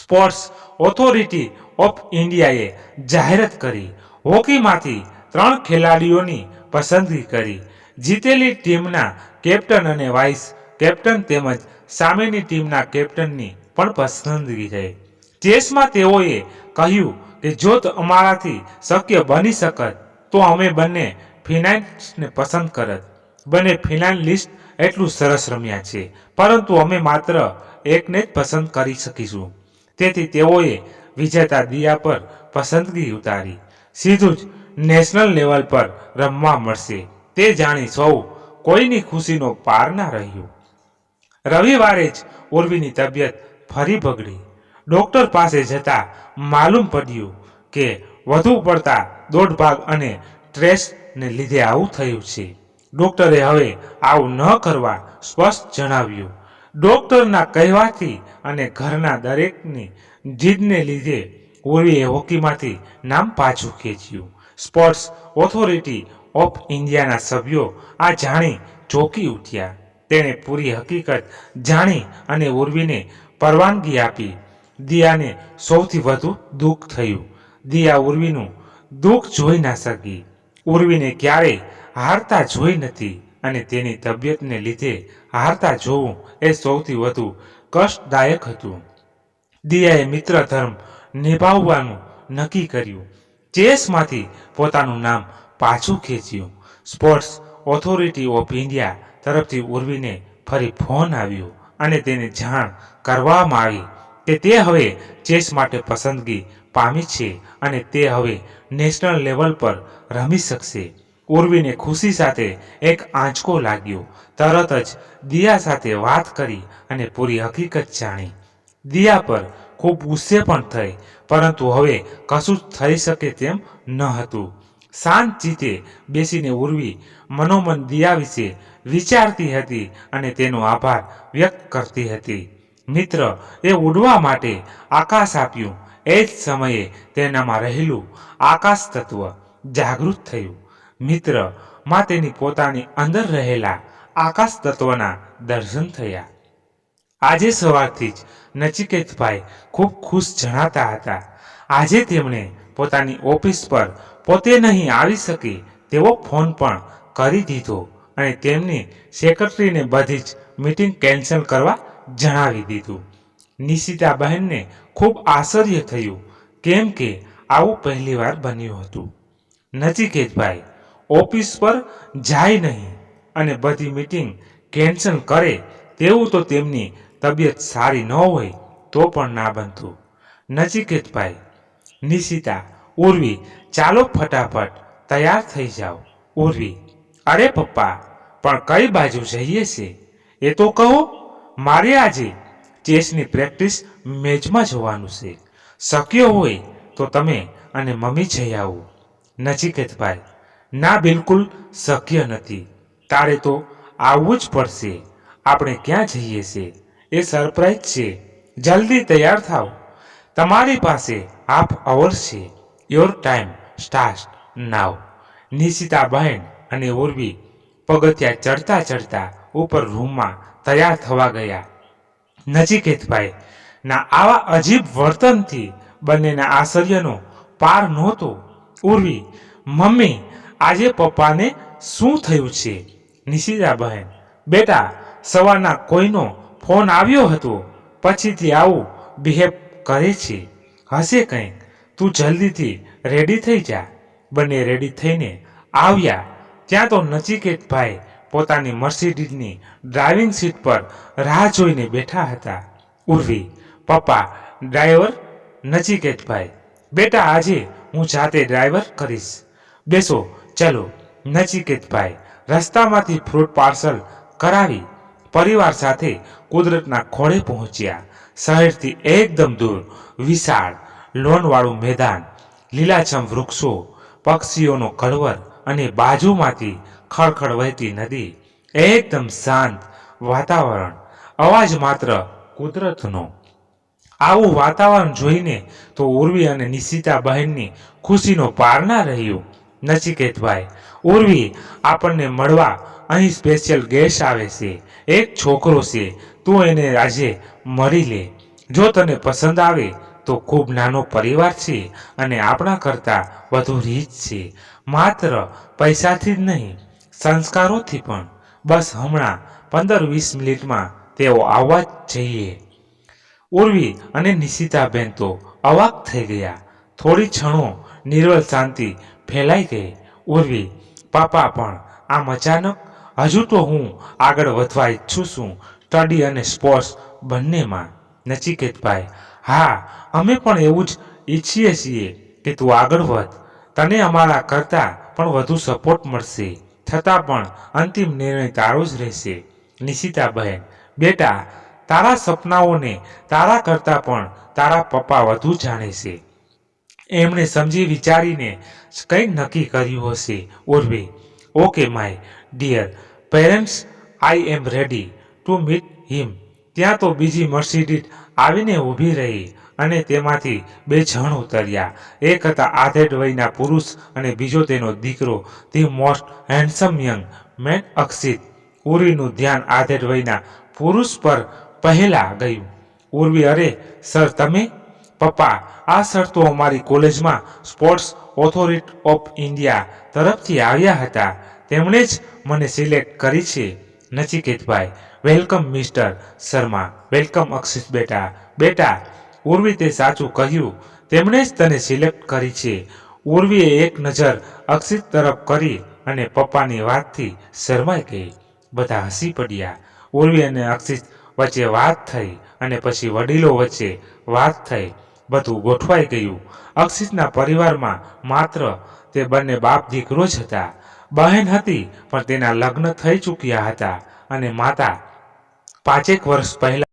સ્પોર્ટ્સ ઓથોરિટી ઓફ ઇન્ડિયાએ જાહેરાત કરી. હોકીમાંથી 3 ખેલાડીઓની પસંદગી કરી. જીતેલી ટીમના કેપ્ટન અને વાઇસ કેપ્ટન તેમજ સામેની ટીમના કેપ્ટનની પણ પસંદગી થઈ. ચેસમાં તેઓએ કહ્યું કે જો અમારાથી શક્ય બની શકત તો અમે બંને ફિનાલિસ્ટને પસંદ કરત. બંને ફિનાલિસ્ટ એટલું સરસ રમ્યા છે, પરંતુ અમે માત્ર એકને જ પસંદ કરી શકીશું. તેથી તેઓએ વિજેતા દિયા પર પસંદગી ઉતારી. સીધું જ નેશનલ લેવલ પર રમવા મળશે તે જાણી સૌ કોઈની ખુશીનો પાર ના રહ્યો. રવિવારે જ ઉર્વીની તબિયત ફરી બગડી. ડોક્ટર પાસે જતા માલુમ પડ્યું કે વધુ પડતા દોડભાગ અને સ્ટ્રેસને લીધે આવું થયું છે. ડોક્ટરે હવે આવું ન કરવા સ્પષ્ટ જણાવ્યું. ડોક્ટરના કહેવાથી અને ઘરના દરેકની જીદને લીધે ઉર્વીએ હોકીમાંથી નામ પાછું ખેંચ્યું. સ્પોર્ટ્સ ઓથોરિટી ઓફ ઇન્ડિયાના સભ્યો આ જાણી ચોંકી ઉઠ્યા. તેણે પૂરી હકીકત જાણી અને ઉર્વીને પરવાનગી આપી. દિયાને સૌથી વધુ દુઃખ થયું. દિયા ઉર્વીનું દુઃખ જોઈ ના શકી. ઉર્વીને ક્યારેય હારતા જોઈ નથી અને તેની તબિયતને લીધે હારતા જોવું એ સૌથી વધુ કષ્ટદાયક હતું. દિયાએ મિત્ર ધર્મ નિભાવવાનું નક્કી કર્યું. ચેસમાંથી પોતાનું નામ પાછું ખેંચ્યું. સ્પોર્ટ્સ ઓથોરિટી ઓફ ઇન્ડિયા તરફથી ઉર્વીને ફરી ફોન આવ્યો અને તેને જાણ કરવામાં આવી કે તે હવે ચેસ માટે પસંદગી પામી છે અને તે હવે નેશનલ લેવલ પર રમી શકશે. ઉર્વીને ખુશી સાથે એક આંચકો લાગ્યો. તરત જ દિયા સાથે વાત કરી અને પૂરી હકીકત જાણી. દિયા પર ખૂબ ગુસ્સે પણ થઈ, પરંતુ હવે કશું જ થઈ શકે તેમ ન હતું. શાંત ચિત્તે બેસીને ઉર્વી મનોમન દિયા વિશે વિચારતી હતી અને તેનો આભાર વ્યક્ત કરતી હતી. મિત્ર એ ઉડવા માટે આકાશ આપ્યું. એ જ સમયે તેનામાં રહેલું આકાશ તત્વ જાગૃત થયું. મિત્ર માં તેની પોતાની અંદર રહેલા આકાશ તત્વના દર્શન થયા. આજે સવારથી જ નચિકેતભાઈ ખૂબ ખુશ જણાતા હતા. આજે તેમણે પોતાની ઓફિસ પર પોતે નહીં આવી શકે તેઓ ફોન પણ કરી દીધો અને તેમની સેક્રેટરીને બધી જ મીટિંગ કેન્સલ કરવા જણાવી દીધું. નિશિતાબહેનને ખૂબ આશ્ચર્ય થયું, કેમ કે આવું પહેલીવાર બન્યું હતું. નચિકેતભાઈ ઓફિસ પર જાય નહીં અને બધી મીટિંગ કેન્સલ કરે તેવું તો તેમની તબિયત સારી ન હોય તો પણ ના બનતું. નચિકેતભાઈ, નિશિતા, ઉર્વી, ચાલો ફટાફટ તૈયાર થઈ જાઓ. ઉર્વી, અરે પપ્પા, પણ કઈ બાજુ જઈએ છે એ તો કહો. મારે આજે ચેસની પ્રેક્ટિસ મેચમાં જવાનું છે. શક્ય હોય તો તમે અને મમ્મી જઈ આવો. નચિકેતભાઈ, ના, બિલકુલ શક્ય નથી. તારે તો આવવું જ પડશે. આપણે ક્યાં જઈએ છે એ સરપ્રાઈઝ છે. જલ્દી તૈયાર થાવ. તમારી પાસે હાફ અવર છે. Your time start now. નિશિતાબહેન અને ઉર્વી પગથિયા ચડતા ચડતા ઉપર રૂમમાં તૈયાર થવા ગયા. નચિકેતભાઈ ના આવા અજીબ વર્તનથી બંનેના આશ્ચર્યનો પાર નહોતો. ઉર્વી, મમ્મી, આજે પપ્પાને શું થયું છે? નિશિતાબહેન, બેટા, સવારના કોઈનો ફોન આવ્યો હતો, પછીથી આવું બિહેવ કરે છે. હશે કંઈક. તું જલ્દીથી રેડી થઈ જા. બંને રેડી થઈને આવ્યા ત્યાં તો નચિકેતભાઈ પોતાની મર્સિડીઝની ડ્રાઇવિંગ સીટ પર રાહ જોઈને બેઠા હતા. ઉર્વી, પપ્પા ડ્રાઈવર? નચિકેતભાઈ, બેટા, આજે હું જાતે ડ્રાઈવર કરીશ. બેસો, ચલો. નચિકેતભાઈ રસ્તામાંથી ફ્રૂટ પાર્સલ કરાવી પરિવાર સાથે કુદરતના ખોળે પહોંચ્યા. શહેરથી એકદમ દૂર વિશાળ લોનવાળું મેદાન, લીલાછમ વૃક્ષો, પક્ષીઓનો કળવર અને બાજુમાંથી ખળખળ વહેતી નદી. એકદમ શાંત વાતાવરણ, અવાજ માત્ર કુદરતનો. આવું વાતાવરણ જોઈને તો ઉર્વી અને નિશિતાબહેનની ખુશીનો પાર ના રહ્યો. નચિકેતભાઈ, ઉર્વી, આપણને મળવા અહીં સ્પેશિયલ ગેસ્ટ આવે છે. એક છોકરો છે, તું એને આજે મળી લે. જો તને પસંદ આવે તો ખૂબ નાનો પરિવાર છે અને આપણા કરતાં વધુ રીચ છે. માત્ર પૈસાથી જ નહીં, સંસ્કારોથી પણ. બસ હમણાં 15-20 મિનિટમાં તેઓ આવવા જ જઈએ. ઉર્વી અને નિશિતાબેન તો અવાક થઈ ગયા. થોડી ક્ષણો નિર્મલ શાંતિ ફેલાઈ ગઈ. ઉર્વી, પાપા, પણ આમ અચાનક? હજુ તો હું આગળ વધવા ઈચ્છું છું, સ્ટડી અને સ્પોર્ટ્સ બંનેમાં. નચિકેતભાઈ, હા, અમે પણ એવું જ ઈચ્છીએ છીએ કે તું આગળ વધ. તને અમારા કરતાં પણ વધુ સપોર્ટ મળશે. છતાં પણ અંતિમ નિર્ણય તારો જ રહેશે. નિશિતાબહેન, બેટા, તારા સપનાઓને તારા કરતાં પણ તારા પપ્પા વધુ જાણે છે. એમણે સમજી વિચારીને કંઈક નક્કી કર્યું હશે. Urvi, okay my dear parents, I am ready to meet him. ત્યાં તો બીજી મર્સિડીઝ આવીને ઊભી રહી અને તેમાંથી 2 જણ ઉતર્યા. એક હતા આધેડ વયના પુરુષ અને બીજો તેનો દીકરો, the most handsome young man, Akshit. ઉર્વીનું ધ્યાન આધેડ વયના પુરુષ પર પહેલા ગયું. ઉર્વી, અરે સર, તમે? પપ્પા, આ સર તો અમારી કોલેજમાં સ્પોર્ટ્સ ઓથોરિટી ઓફ ઇન્ડિયા તરફથી આવ્યા હતા. તેમણે જ મને સિલેક્ટ કરી છે. નચિકેતભાઈ, વેલકમ મિસ્ટર શર્મા. વેલકમ અક્ષિત બેટા. બેટા, ઉર્વી, તે સાચું કહ્યું. તેમણે જ તને સિલેક્ટ કરી છે. ઉર્વીએ એક નજર અક્ષિત તરફ કરી અને પપ્પાની વાતથી શરમાઈ ગઈ. બધા હસી પડ્યા. ઉર્વી અને અક્ષિત વચ્ચે વાત થઈ અને પછી વડીલો વચ્ચે વાત થઈ. બધું ગોઠવાઈ ગયું. અક્ષિતના પરિવારમાં માત્ર તે બંને બાપ દીકરો જ હતા. બહેન હતી પણ તેના લગ્ન થઈ ચૂક્યા હતા અને માતા 5 વર્ષ પહેલા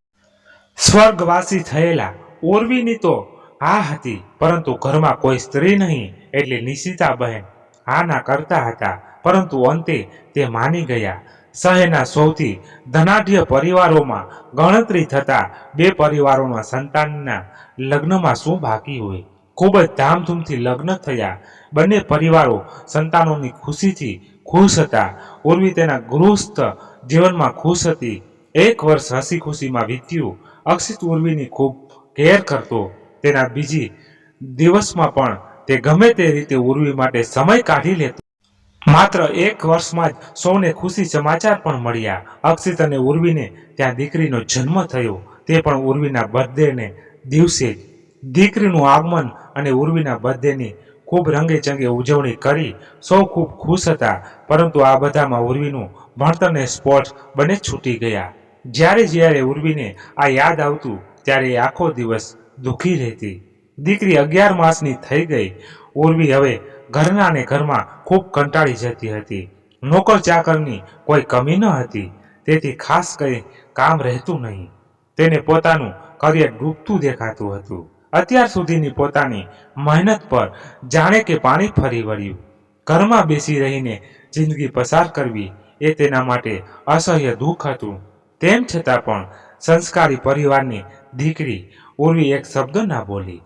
સ્વર્ગવાસી થયેલા. ઉર્વીની તો હા હતી, પરંતુ ઘરમાં કોઈ સ્ત્રી નહીં એટલે નિશિતાબહેન હા ના કરતા હતા, પરંતુ અંતે તે માની ગયા. શહેરના સૌથી ધનાઢ્ય પરિવારોમાં ગણતરી થતા 2 પરિવારોના સંતાનના લગ્નમાં શું બાકી હોય. ખૂબ જ ધામધૂમથી લગ્ન થયા. બંને પરિવારો સંતાનોની ખુશીથી ખુશ હતા. ઉર્વી તેના ગૃહસ્થ જીવનમાં ખુશ હતી. 1 વર્ષ હસી ખુશીમાં વીત્યું. અક્ષિત ઉર્વીની ખૂબ કેર કરતો. તેના બીજી દિવસમાં પણ તે ગમે તે રીતે ઉર્વી માટે સમય કાઢી લેતો. માત્ર એક વર્ષમાં જ સૌને ખુશી સમાચાર પણ મળ્યા. અક્ષિત અને ઉર્વીને ત્યાં દીકરીનો જન્મ થયો, તે પણ ઉર્વીના બર્થડેને દિવસે જ. દીકરીનું આગમન અને ઉર્વીના બર્થડેની ખૂબ રંગેચંગે ઉજવણી કરી. સૌ ખૂબ ખુશ હતા, પરંતુ આ બધામાં ઉર્વીનું ભણતર અને સ્પોર્ટ્સ બંને છૂટી ગયા. જ્યારે જ્યારે ઉર્વીને આ યાદ આવતું, ત્યારે એ આખો દિવસ દુઃખી રહેતી. દીકરી 11 માસની થઈ ગઈ. ઉર્વી હવે ઘરના ને ઘરમાં ખૂબ કંટાળી જતી હતી. નોકર ચાકરની કોઈ કમી ન હતી, તેથી ખાસ કંઈ કામ રહેતું નહીં. તેને પોતાનું કરિયર ડૂબતું દેખાતું હતું. અત્યાર સુધીની પોતાની મહેનત પર જાણે કે પાણી ફરી વળ્યું. ઘરમાં બેસી રહીને જિંદગી પસાર કરવી એ તેના માટે અસહ્ય દુઃખ હતું. તેમ છતાં પણ સંસ્કારી પરિવારની દીકરી ઉર્વી એક શબ્દ ના બોલી.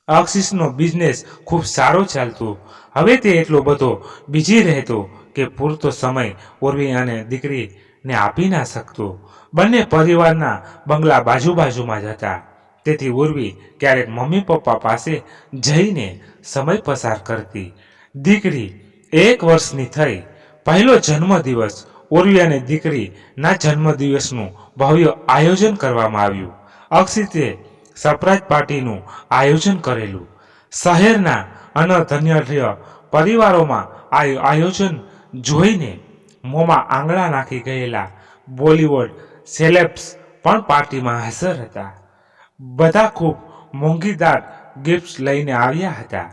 અક્ષિતનો બિઝનેસ ખૂબ સારો ચાલતો. હવે તે એટલો બધો બીજી રહેતો કે પૂરતો સમય ઉર્વી અને દીકરીને આપી ના શકતો. બંને પરિવારના બંગલા બાજુમાં જ હતા, તેથી ઉર્વી ક્યારેક મમ્મી પપ્પા પાસે જઈને સમય પસાર કરતી. દીકરી 1 વર્ષની થઈ. પહેલો જન્મદિવસ. ઉર્વી અને દીકરીના જન્મદિવસનું ભવ્ય આયોજન કરવામાં આવ્યું. અક્ષિતે સરપ્રાઈઝ પાર્ટીનું આયોજન કરેલું. શહેરના અનધન્ય પરિવારોમાં આ આયોજન જોઈને મોંમાં આંગળા નાખી ગયેલા બોલિવૂડ સેલેબ્સ પણ પાર્ટીમાં હાજર હતા. બધા ખૂબ મોંઘીદાર ગિફ્ટ્સ લઈને આવ્યા હતા.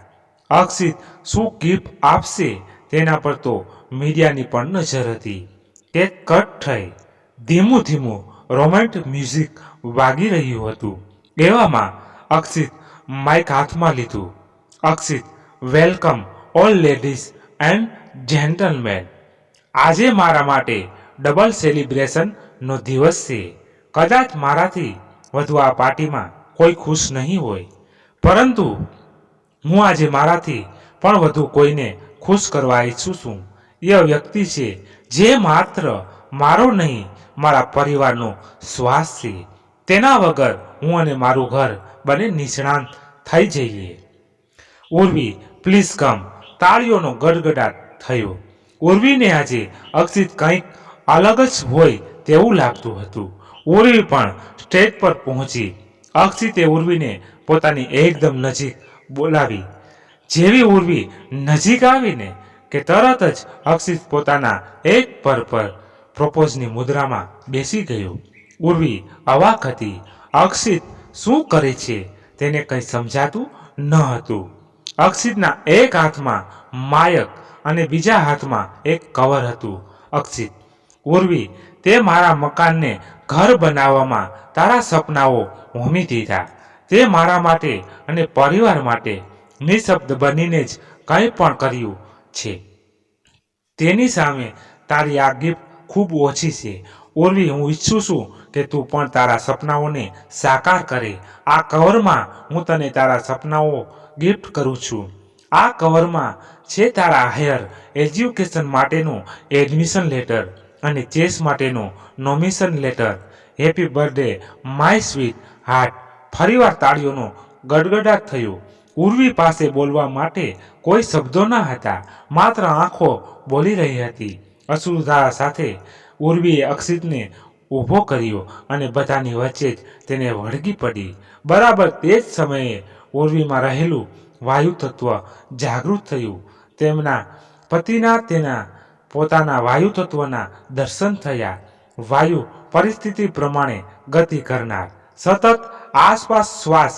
અક્ષિત શું ગિફ્ટ આપશે તેના પર તો મીડિયાની પણ નજર હતી. કેક કટ થઈ. ધીમું ધીમું રોમેન્ટિક મ્યુઝિક વાગી રહ્યું હતું. એવામાં અક્ષિત માઇક હાથમાં લીધું. Akshit, welcome all ladies and gentleman. આજે મારા માટે ડબલ સેલિબ્રેશનનો દિવસ છે. કદાચ મારાથી વધુ આ પાર્ટીમાં કોઈ ખુશ નહીં હોય, પરંતુ હું આજે મારાથી પણ વધુ કોઈને ખુશ કરવા ઈચ્છું છું. એ વ્યક્તિ છે જે માત્ર મારો નહીં, મારા પરિવારનો શ્વાસ છે. તેના વગર હું અને મારું ઘર બંને નિષ્ણાંત થઈ જઈએ. Urvi, please come. તાળીઓનો ગડગડાટ થયો. ઉર્વીને આજે અક્ષિત કંઈક અલગ જ હોય તેવું લાગતું હતું. ઉર્વી પણ સ્ટેજ પર પહોંચી. અક્ષિતે ઉર્વીને પોતાની એકદમ નજીક બોલાવી. જેવી ઉર્વી નજીક આવીને કે તરત જ અક્ષિત પોતાના એક પર પ્રપોઝની મુદ્રામાં બેસી ગયો. ઉર્વી અવાક હતી. અક્ષિત શું કરે છે તેને કંઈ સમજાતું ન હતું. અક્ષિતના એક હાથમાં માયક અને બીજા હાથમાં એક કવર હતું. અક્ષિત, ઉર્વી, તે મારા મકાનને ઘર બનાવવામાં તારા સપનાઓ હોમી દીધા. તે મારા માટે અને પરિવાર માટે નિશબ્દ બનીને જ કંઈ પણ કર્યું છે. તેની સામે તારી આ ગિફ્ટ ખૂબ ઓછી છે. ઉર્વી, હું ઈચ્છું છું કે તું પણ તારા સપનાઓને સાકાર કરે. આ કવરમાં હું તને તારા સપનાઓ ગિફ્ટ કરું છું. આ કવરમાં છે તારા હાયર એજ્યુકેશન માટેનું એડમિશન લેટર અને ચેસ માટેનું nomination letter. Happy birthday my sweet heart. ફરીવાર તાળીઓનો ગડગડાટ થયો. ઉર્વી પાસે બોલવા માટે કોઈ શબ્દો ન હતા, માત્ર આંખો બોલી રહી હતી. અશ્રુધારા સાથે ઉર્વીએ અક્ષિતને ઊભો કર્યો અને બધાની વચ્ચે જ તેને વળગી પડી. બરાબર તે જ સમયે ઉર્વીમાં રહેલું વાયુ તત્વ જાગૃત થયું. તેમના પતિના તેના પોતાના વાયુ તત્વના દર્શન થયા. વાયુ પરિસ્થિતિ પ્રમાણે ગતિ કરનાર, સતત આસપાસ શ્વાસ,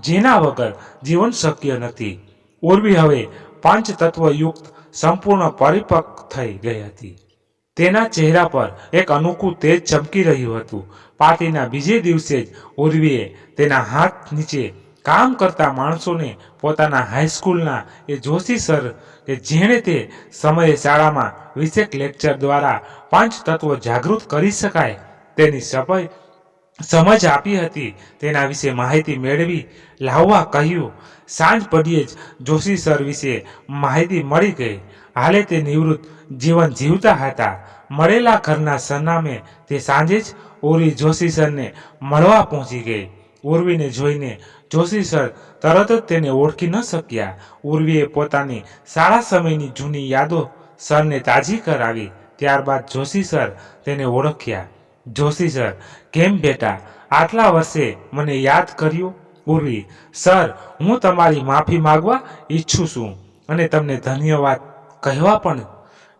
જેના વગર જીવન શક્ય નથી. ઉર્વી હવે પંચ તત્વયુક્ત સંપૂર્ણ પરિપક્વ થઈ ગઈ હતી. તેના ચહેરા પર એક અનોખું તેજ ચમકી રહ્યું હતું. પાર્ટીના બીજે દિવસે જ ઉર્વીએ તેના હાથ નીચે કામ કરતા માણસોને પોતાના હાઈસ્કૂલના એ જોશી સર કે જેણે તે સમયે શાળામાં વિશેષ લેક્ચર દ્વારા પંચ તત્વો જાગૃત કરી શકાય તેની સમજ આપી હતી, તેના વિશે માહિતી મેળવી લાવવા કહ્યું. સાંજ પડીએ જ જોશી સર વિશે માહિતી મળી ગઈ. હાલે તે નિવૃત્ત જીવન જીવતા હતા. મળેલા ઘરના સરનામે તે સાંજે જ ઉર્વી જોશી સરને મળવા પહોંચી ગઈ. ઉર્વીને જોઈને જોશી સર તરત જ તેને ઓળખી ન શક્યા. ઉર્વીએ પોતાની શાળા સમયની જૂની યાદો સરને તાજી કરાવી. ત્યારબાદ જોશી સર તેને ઓળખ્યા. જોશી સર, કેમ બેટા, આટલા વર્ષે મને યાદ કર્યું? ઉર્વી: સર, હું તમારી માફી માંગવા ઈચ્છું છું અને તમને ધન્યવાદ કહેવા પણ.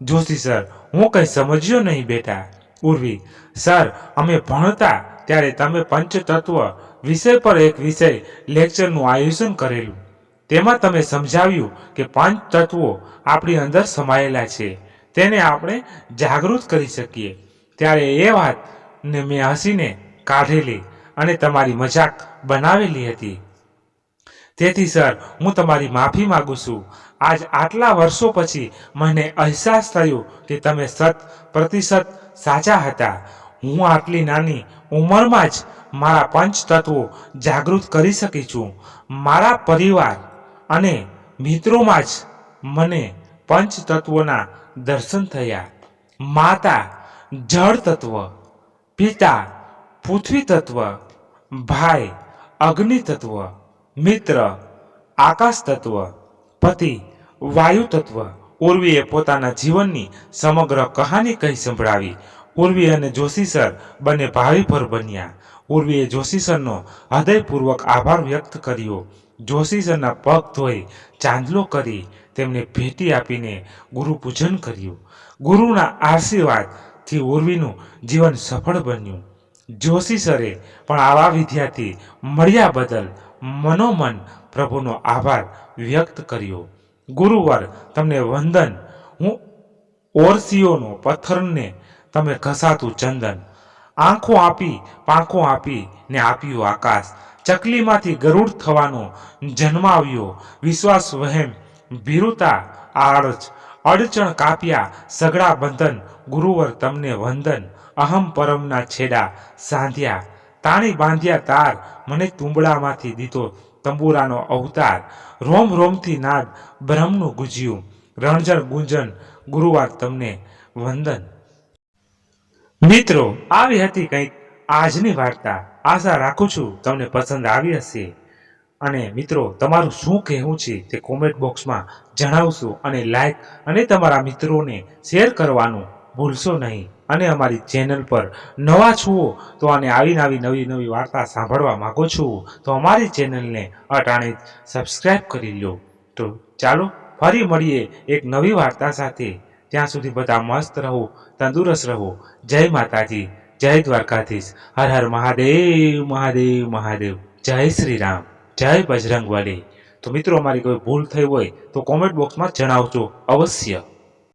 જોશી સર: હું કંઈ સમજ્યો નહીં બેટા. ઉર્વી: સર, અમે ભણતા ત્યારે તમે પંચતત્વ વિષય પર એક વિષય લેક્ચરનું આયોજન કરેલું. તેમાં તમે સમજાવ્યું કે પાંચ તત્વો આપણી અંદર સમાયેલા છે, તેને આપણે જાગૃત કરી શકીએ. ત્યારે એ વાતને મેં હસીને કાઢેલી અને તમારી મજાક બનાવેલી હતી. તેથી સર, હું તમારી માફી માંગુ છું. આજ આટલા વર્ષો પછી મને અહેસાસ થયો કે તમે 100% સાચા હતા. હું આટલી નાની ઉંમરમાં જ મારા પંચ તત્વો જાગૃત કરી શકી છું. મારા પરિવાર અને મિત્રોમાં જ મને પંચ તત્વોના દર્શન થયા. માતા જળ તત્વ, પિતા પૃથ્વી તત્વ, ભાઈ અગ્નિ તત્વ, મિત્ર આકાશ તત્વ, પતિ વાયુ તત્વ. ઉર્વીએ પોતાના જીવનની સમગ્ર કહાની કહી સંભળાવી. ઉર્વી અને જોશી સર બંને ભાવીભર બન્યા. ઉર્વીએ જોશી સરનો હૃદયપૂર્વક આભાર વ્યક્ત કર્યો. જોશી સરના પગ ધોઈ ચાંદલો કરી તેમને ભેટી આપીને ગુરુ પૂજન કર્યું. ગુરુના આશીર્વાદથી ઉર્વીનું જીવન સફળ બન્યું. જોશી સરે પણ આવા વિદ્યાર્થી મળ્યા બદલ મનોમન પ્રભુનો આભાર વ્યક્ત કર્યો. ગુરુવર, તમને વંદન. હું ઓરસીઓનો પથ્થરને તમે ઘસાતું ચંદન. આંખો આપી પાંખો આપી ને આપ્યું આકાશ. ચકલીમાંથી ગરુડ થવાનો જન્માવ્યો. વિશ્વાસ વહેમ ભીરુતા આળજ અડચણ કાપ્યા સગડા બંધન. ગુરુવર, તમને વંદન. અહમ પરમના છેડા સાંધ્યા, તાણી બાંધ્યા તાર. મને તુંબડામાંથી દીધો તંબુરાનો અવતાર. રોમ રોમથી નાદ બ્રહ્મનું ગુજ્યું. રણજણ ગુંજન. ગુરુવાર, તમને વંદન. મિત્રો, આવી હતી કંઈક આજની વાર્તા. આશા રાખું છું તમને પસંદ આવી હશે. અને મિત્રો, તમારું શું કહેવું છે તે કોમેન્ટ બોક્સમાં જણાવશો અને લાઈક અને તમારા મિત્રોને શેર કરવાનું ભૂલશો નહીં. અને અમારી ચેનલ પર નવા છો તો અને આવી નવી વાર્તા સાંભળવા માંગો છો તો અમારી ચેનલને અટાણે જ સબસ્ક્રાઈબ કરી લો. તો ચાલો ફરી મળીએ એક નવી વાર્તા સાથે. ત્યાં સુધી બધા મસ્ત રહો, તંદુરસ્ત રહો. જય માતાજી, જય દ્વારકાધીશ. હર હર મહાદેવ મહાદેવ મહાદેવ. જય શ્રી રામ, જય બજરંગબલી. તો મિત્રો, અમારી કોઈ ભૂલ થઈ હોય તો કોમેન્ટ બોક્સમાં જણાવજો અવશ્ય.